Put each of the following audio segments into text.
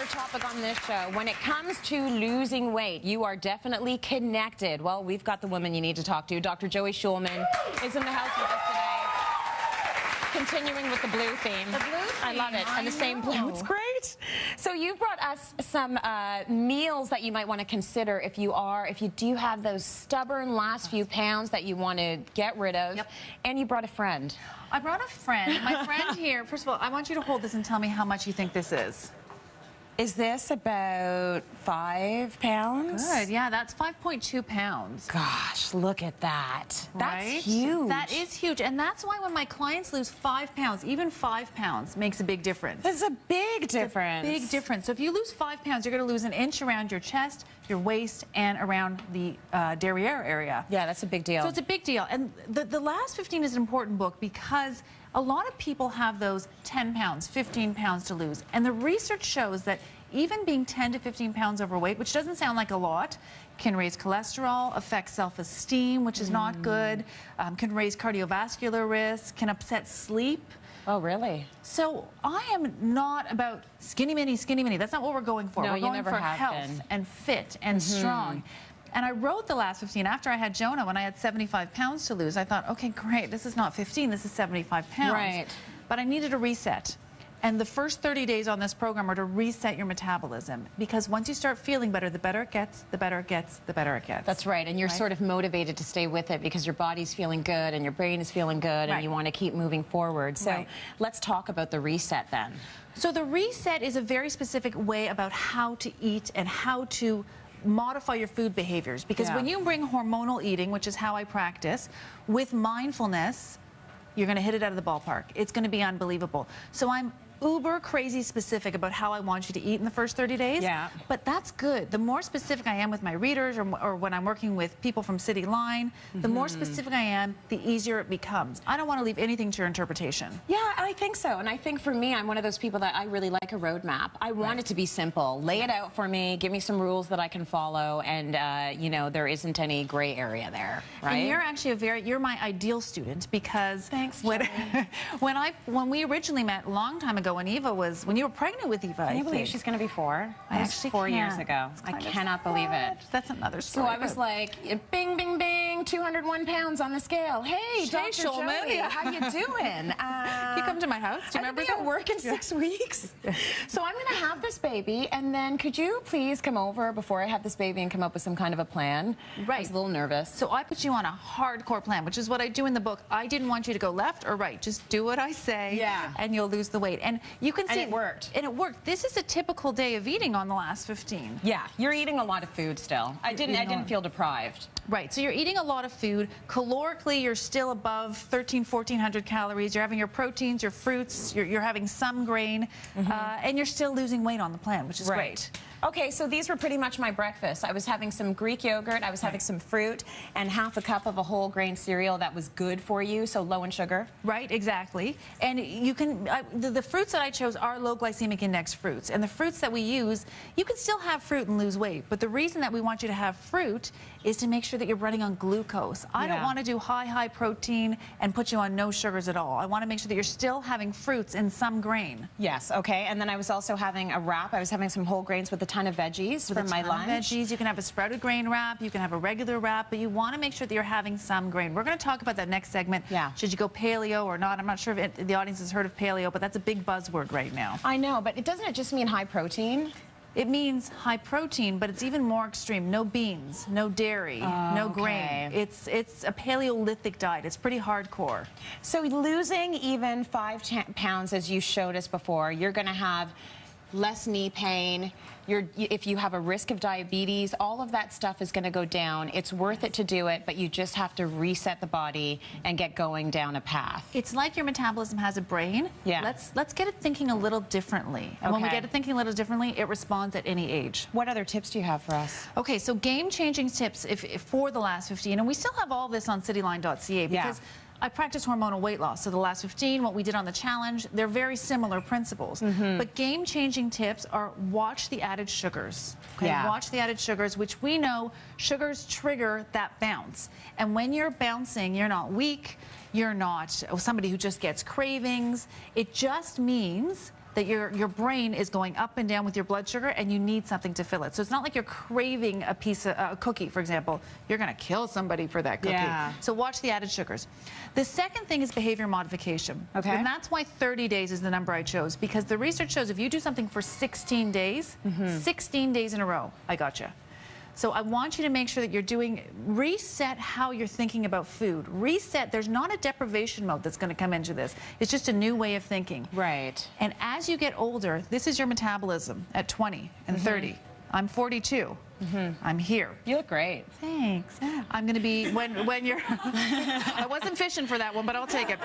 popular topic on this show. When it comes to losing weight, you are definitely connected. Well, we've got the woman you need to talk to. Dr. Joey Schulman is in the house with us today. Continuing with the blue theme. The blue theme. I love it. And the same blue. It's great. So you brought us some meals that you might want to consider if you do have those stubborn last few pounds that you want to get rid of. Yep. And you brought a friend. I brought a friend. My friend here, first of all, I want you to hold this and tell me how much you think this is. Is this about 5 pounds? Good, yeah, that's 5.2 pounds. Gosh, look at that. Right? That's huge. That is huge, and that's why when my clients lose 5 pounds, even 5 pounds makes a big difference. It's a big difference. Big difference. So if you lose 5 pounds, you're going to lose an inch around your chest, your waist, and around the derriere area. Yeah, that's a big deal. So it's a big deal. And the Last 15 is an important book because a lot of people have those 10 pounds, 15 pounds to lose. And the research shows that even being 10 to 15 pounds overweight, which doesn't sound like a lot, can raise cholesterol, affect self-esteem, which is not good, can raise cardiovascular risk, can upset sleep. Oh, really? So I am not about skinny mini, skinny mini. That's not what we're going for. No, we're you going never for have health been. and fit and strong. And I wrote the Last 15 after I had Jonah when I had 75 pounds to lose. I thought, okay, great, this is not 15, this is 75 pounds. Right. But I needed a reset. And the first 30 days on this program are to reset your metabolism. Because once you start feeling better, the better it gets, the better it gets, the better it gets. That's right. And you're sort of motivated to stay with it because your body's feeling good and your brain is feeling good and you want to keep moving forward. So let's talk about the reset then. So the reset is a very specific way about how to eat and how to modify your food behaviors, because when you bring hormonal eating, which is how I practice, with mindfulness, you're going to hit it out of the ballpark. It's going to be unbelievable. So I'm uber crazy specific about how I want you to eat in the first 30 days. Yeah. But that's good. The more specific I am with my readers or when I'm working with people from Cityline, the more specific I am, the easier it becomes. I don't want to leave anything to your interpretation. Yeah, I think so. And I think for me, I'm one of those people that I really like a roadmap. I want it to be simple. Lay it out for me. Give me some rules that I can follow. And, you know, there isn't any gray area there, right? And you're actually you're my ideal student because when we originally met a long time ago, when Eva was, when you were pregnant with Eva, Can you believe she's going to be 4? I actually 4 years ago. I cannot believe it. That's another story. So I was like, bing, bing, bing, 201 pounds on the scale. Hey, Dr. Schulman. Joey, how you doing? You come to my house. Do you remember that? I'm working 6 weeks. So I'm going to have this baby, and then could you please come over before I have this baby and come up with some kind of a plan? Right. I was a little nervous. So I put you on a hardcore plan, which is what I do in the book. I didn't want you to go left or right. Just do what I say, and you'll lose the weight. And you can see it worked. And it worked. This is a typical day of eating on the Last 15. Yeah, you're eating a lot of food still. I didn't feel deprived. Right, so you're eating a lot of food. Calorically, you're still above 1,400 calories. You're having your proteins, your fruits, you're having some grain, and you're still losing weight on the plan, which is great. Okay, so these were pretty much my breakfast. I was having some Greek yogurt, I was having some fruit, and half a cup of a whole grain cereal that was good for you, so low in sugar. Right, exactly. And you can, the fruits that I chose are low glycemic index fruits. And the fruits that we use, you can still have fruit and lose weight. But the reason that we want you to have fruit is to make sure that you're running on glucose. I don't want to do high protein and put you on no sugars at all. I want to make sure that you're still having fruits and some grain. Yes, okay. And then I was also having a wrap. I was having some whole grains with a ton of veggies for my lunch. Veggies. You can have a sprouted grain wrap. You can have a regular wrap, but you want to make sure that you're having some grain. We're going to talk about that next segment. Yeah. Should you go paleo or not? I'm not sure if the audience has heard of paleo, but that's a big buzzword right now. I know, but doesn't it just mean high protein? It means high protein, but it's even more extreme. No beans, no dairy, no grain. It's a Paleolithic diet. It's pretty hardcore. So losing even 5 pounds, as you showed us before, you're going to have less knee pain. If you have a risk of diabetes, all of that stuff is going to go down. It's worth it to do it, but you just have to reset the body and get going down a path. It's like your metabolism has a brain. Yeah. Let's get it thinking a little differently. And when we get it thinking a little differently, it responds at any age. What other tips do you have for us? Okay, so game-changing tips for the Last 15, and we still have all this on cityline.ca because I practice hormonal weight loss. So the Last 15, what we did on the challenge, they're very similar principles. But game-changing tips are watch the added sugars. Okay? Watch the added sugars, which we know sugars trigger that bounce. And when you're bouncing, you're not weak, you're not somebody who just gets cravings. It just means that your brain is going up and down with your blood sugar, and you need something to fill it. So it's not like you're craving a piece of a cookie, for example. You're going to kill somebody for that cookie. Yeah. So watch the added sugars. The second thing is behavior modification. Okay. And that's why 30 days is the number I chose, because the research shows if you do something for 16 days, 16 days in a row, I gotcha. So I want you to make sure that you're reset how you're thinking about food. Reset, there's not a deprivation mode that's going to come into this. It's just a new way of thinking. Right. And as you get older, this is your metabolism at 20 and 30. I'm 42. I'm here. You look great. Thanks. I'm going to be, when you're, I wasn't fishing for that one, but I'll take it.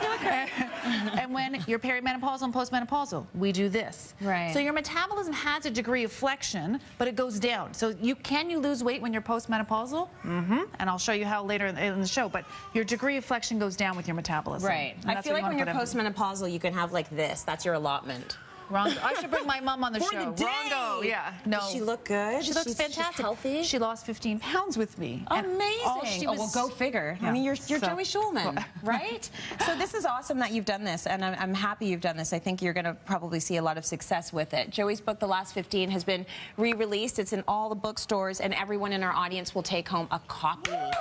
And when you're perimenopausal and postmenopausal, we do this. Right. So your metabolism has a degree of flexion, but it goes down. So can you lose weight when you're postmenopausal? And I'll show you how later in the show, but your degree of flexion goes down with your metabolism. Right. I feel like when you're postmenopausal, you can have like this. That's your allotment. Wrong. I should bring my mom on the For show. the day. Wrongo. Yeah. No. Does she look good? She looks fantastic. She's healthy. She lost 15 pounds with me. Amazing. Oh, well, go figure. Yeah. I mean, you're Joey Schulman, right? So this is awesome that you've done this, and I'm happy you've done this. I think you're going to probably see a lot of success with it. Joey's book, The Last 15, has been re-released. It's in all the bookstores, and everyone in our audience will take home a copy. Yeah.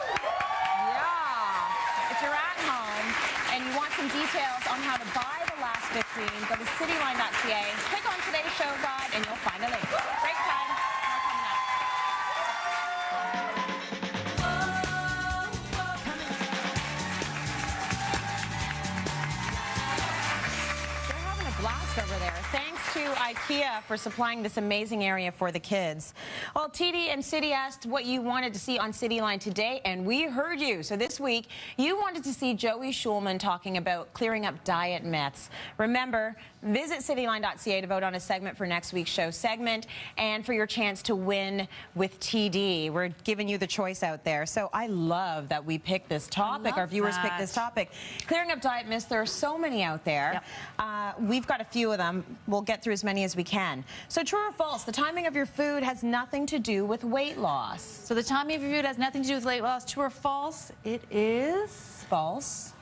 If you're at home and you want some details on how to buy The Last 15, go to cityline.ca, click on today's show guide, and you'll find a link. Break time. More coming up. They're having a blast over there. Thanks to IKEA for supplying this amazing area for the kids. Well, TD and City asked what you wanted to see on Cityline today, and we heard you. So this week, you wanted to see Joey Schulman talking about clearing up diet myths. Remember, visit cityline.ca to vote on a segment for next week's show segment and for your chance to win with TD. We're giving you the choice out there. So I love that we picked this topic. Our viewers picked this topic. Clearing up diet myths, there are so many out there. Yep. We've got a few of them. We'll get through as many as we can. So true or false, the timing of your food has nothing to do with weight loss. So the timing of your food has nothing to do with weight loss. True or false? It is false.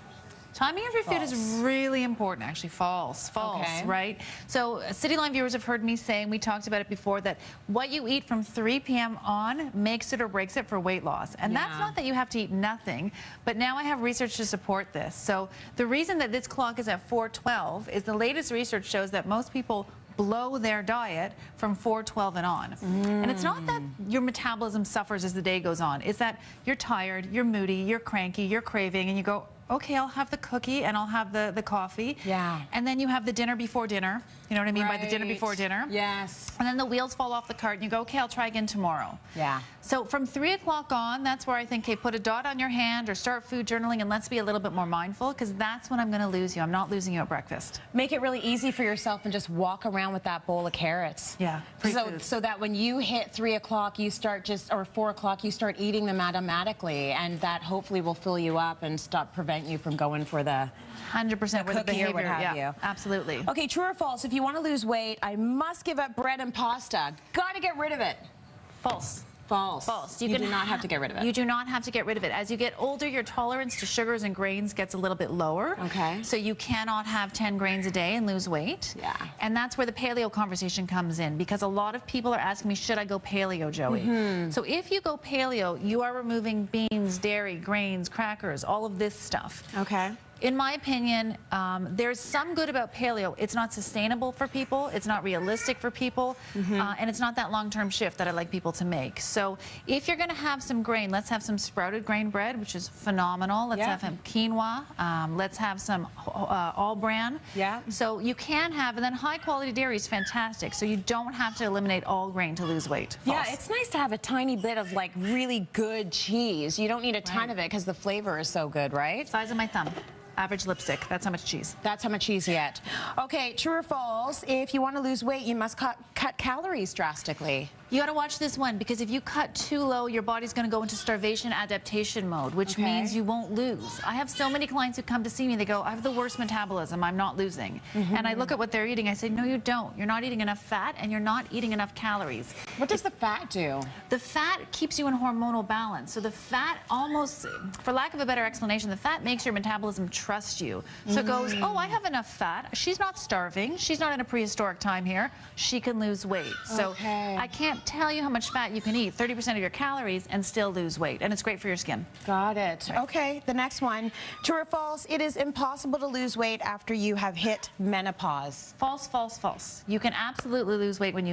Timing of your food is really important, actually. False, Okay. right? So Cityline viewers have heard me saying, we talked about it before, that what you eat from 3 p.m. on makes it or breaks it for weight loss. And that's not that you have to eat nothing, but now I have research to support this. So the reason that this clock is at 4:12 is the latest research shows that most people blow their diet from 4:12 and on. And it's not that your metabolism suffers as the day goes on. It's that you're tired, you're moody, you're cranky, you're craving, and you go, okay, I'll have the cookie and I'll have the coffee. Yeah. And then you have the dinner before dinner. You know what I mean by the dinner before dinner? Yes. And then the wheels fall off the cart and you go, okay, I'll try again tomorrow. Yeah. So from 3 o'clock on, that's where I think, okay, put a dot on your hand or start food journaling, and let's be a little bit more mindful, because that's when I'm going to lose you. I'm not losing you at breakfast. Make it really easy for yourself and just walk around with that bowl of carrots. Yeah. So that when you hit 3 o'clock, you start or 4 o'clock, you start eating them automatically, and that hopefully will fill you up and prevent you from going for the 100% with the behavior. Or what have you. Absolutely. Okay, true or false? If you want to lose weight, I must give up bread and pasta. Got to get rid of it. False. False. False. You do not have to get rid of it. You do not have to get rid of it. As you get older, your tolerance to sugars and grains gets a little bit lower. Okay. So you cannot have 10 grains a day and lose weight. Yeah. And that's where the paleo conversation comes in, because a lot of people are asking me, should I go paleo, Joey? So if you go paleo, you are removing beans, dairy, grains, crackers, all of this stuff. Okay. In my opinion, there's some good about paleo. It's not sustainable for people, it's not realistic for people, and it's not that long-term shift that I like people to make. So if you're going to have some grain, let's have some sprouted grain bread, which is phenomenal. Let's have some quinoa. Let's have some all-bran. Yeah. So you can have, and then high-quality dairy is fantastic, so you don't have to eliminate all grain to lose weight. Yeah, it's nice to have a tiny bit of like really good cheese. You don't need a ton of it because the flavor is so good, right? Size of my thumb. Average lipstick. That's how much cheese. That's how much cheese you get. Okay, true or false? If you want to lose weight, you must cut calories drastically. You got to watch this one, because if you cut too low, your body's going to go into starvation adaptation mode, which means you won't lose. I have so many clients who come to see me, they go, I have the worst metabolism, I'm not losing. And I look at what they're eating, I say, no, you don't. You're not eating enough fat, and you're not eating enough calories. What does the fat do? The fat keeps you in hormonal balance. So the fat almost, for lack of a better explanation, the fat makes your metabolism trust you. So it goes, oh, I have enough fat. She's not starving. She's not in a prehistoric time here. She can lose weight. So I can't tell you how much fat you can eat, 30% of your calories, and still lose weight. And it's great for your skin. Got it. Okay, the next one. True or false, it is impossible to lose weight after you have hit menopause. False, false, false. You can absolutely lose weight when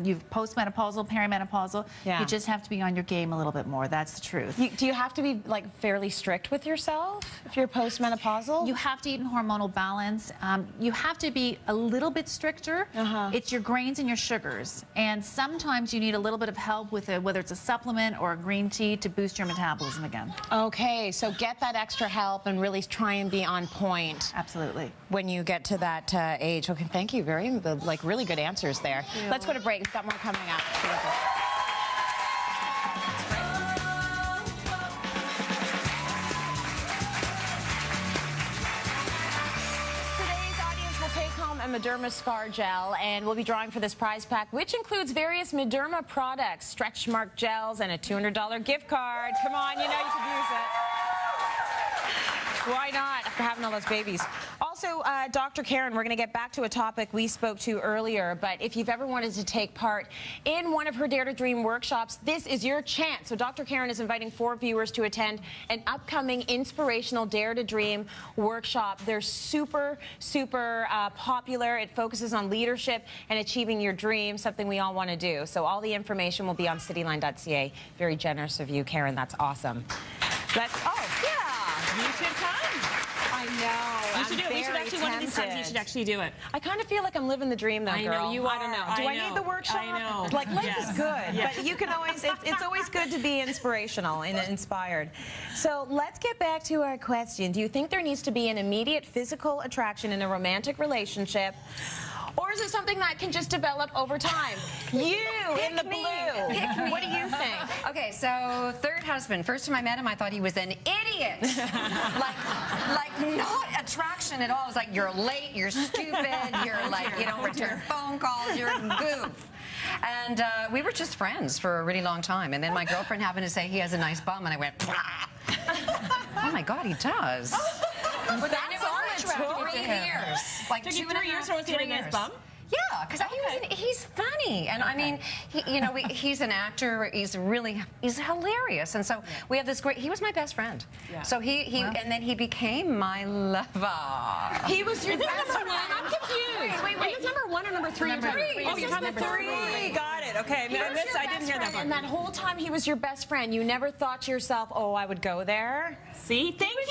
you've postmenopausal, perimenopausal. You just have to be on your game a little bit more. That's the truth. Do you have to be like fairly strict with yourself if you're postmenopausal? You have to eat in hormonal balance. You have to be a little bit stricter. It's your grains and your sugars. And sometimes you need a little bit of help with it, whether it's a supplement or a green tea, to boost your metabolism again. Okay, so get that extra help and really try and be on point. Absolutely. When you get to that age. Okay, thank you. Really good answers there. Let's go to break. We've got more coming up. A Mederma Scar Gel, and we'll be drawing for this prize pack, which includes various Mederma products, stretch mark gels, and a $200 gift card. Come on, you know you could use it. Why not, after having all those babies? Also, Dr. Karen, we're going to get back to a topic we spoke to earlier, but if you've ever wanted to take part in one of her Dare to Dream workshops, this is your chance. So Dr. Karen is inviting 4 viewers to attend an upcoming inspirational Dare to Dream workshop. They're super, super popular. It focuses on leadership and achieving your dreams, something we all want to do. So all the information will be on cityline.ca. Very generous of you, Karen. That's awesome. You should come. I know. You should do it. We should actually, one of these times, you should actually do it. I kind of feel like I'm living the dream, though, girl. I know, you are. I don't know. Do I need the workshop? I know. Like, life is good, but you can always, it's always good to be inspirational and inspired. So let's get back to our question. Do you think there needs to be an immediate physical attraction in a romantic relationship? Or is it something that can just develop over time? You in the blue. What do you think? Okay, so third husband. First time I met him, I thought he was an idiot. like not attraction at all. It was like, you're late, you're stupid, you're like, you don't return phone calls, you're a goof. And we were just friends for a really long time. And then my girlfriend happened to say he has a nice bum, and I went, oh my God, he does. But that's all for 3 years. Like Took you 3 years to get a nice bum? Yeah, because he's funny, and I mean, he's an actor. He's hilarious, and so we have this great. He was my best friend. Yeah. So and then he became my lover. He was your best friend. I'm confused. Wait. Is this number 1 or number 3? Number 3. Oh, you're number 3. Got it. Okay. I didn't hear that part. And that whole time he was your best friend. You never thought to yourself, "Oh, I would go there." See, thank you.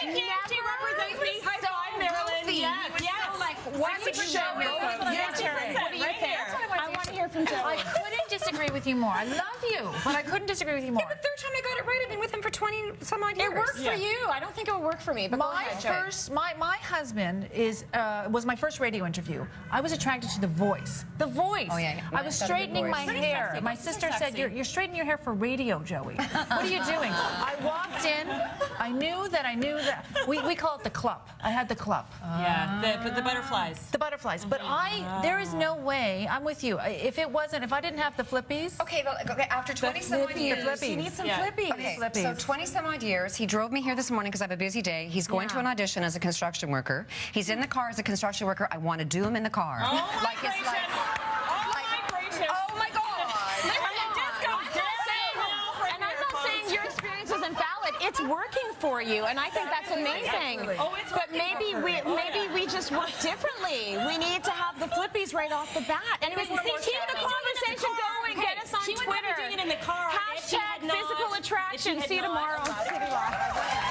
Thank you. She represents me. High five, Marilyn. Yes. Why would you show it? What do you think? I want to hear from Joey. I couldn't disagree with you more. I love you, but I couldn't disagree with you more. Yeah, but third time I got it right. I've been with him for 20-some-odd years. It worked for you. I don't think it would work for me. But my husband was my first radio interview. I was attracted to The Voice. The Voice. Oh yeah. I was straightening my hair. My sister said, "You're straightening your hair for radio, Joey. What are you doing?" I walked in. I knew that. We call it the club. I had the club. The butterflies. The butterflies. But there is no way. I'm with you. If I didn't have the flippies. Okay, after 20-some-odd years. You need some flippies. Okay, so 20-some-odd years, he drove me here this morning because I have a busy day. He's going to an audition as a construction worker. He's in the car as a construction worker. I want to do him in the car. Oh my gracious. Oh my God. And I'm not saying your experience was invalid. It's working for you, and I think that's amazing. But maybe we just work differently. We need to have the flippies right off the bat. Anyways, keep the conversation going. Get us on Twitter. She would be doing it in the car. #physical attraction. See you tomorrow on Cityline.